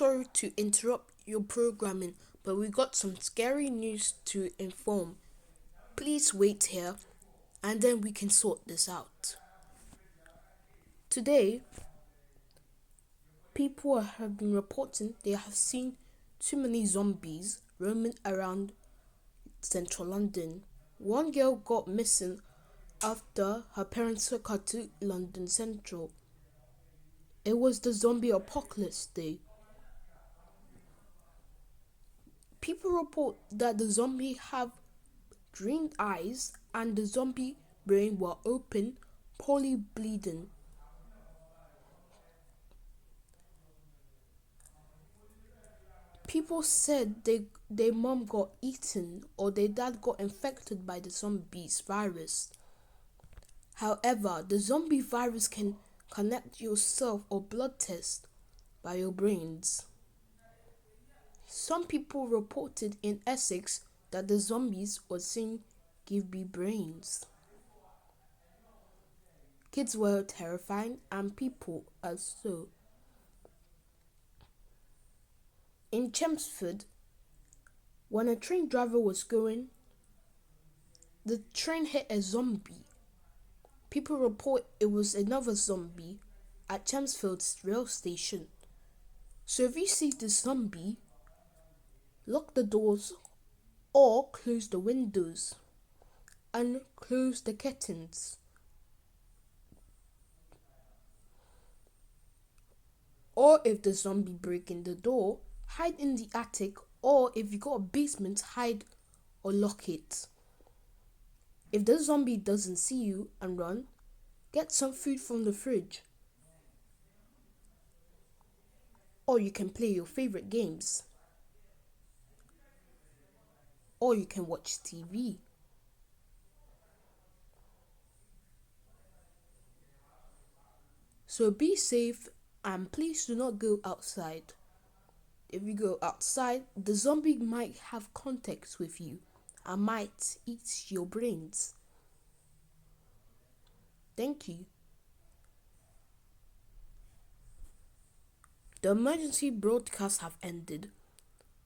sorry to interrupt your programming, but we got some scary news to inform. Please wait here and then we can sort this out. Today, people have been reporting they have seen too many zombies roaming around central London. One girl got missing after her parents took her to London Central. It was the zombie apocalypse day. People report that the zombie have green eyes and the zombie brain were open, poorly bleeding. People said their mom got eaten or their dad got infected by the zombies virus. However, the zombie virus can connect yourself or blood test by your brains. Some people reported in Essex that the zombies were saying, "Give me brains." Kids were terrifying and people as so. In Chelmsford, when a train driver was going, the train hit a zombie. People report it was another zombie at Chelmsford's rail station. So if you see the zombie, lock the doors or close the windows and close the curtains. Or if the zombie break in the door, hide in the attic, or if you got a basement, hide or lock it. If the zombie doesn't see you and run, get some food from the fridge. Or you can play your favorite games. Or you can watch TV. So be safe and please do not go outside. If you go outside, the zombie might have contact with you and might eat your brains. Thank you. The emergency broadcasts have ended,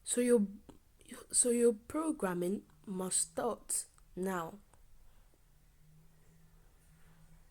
so your programming must start now.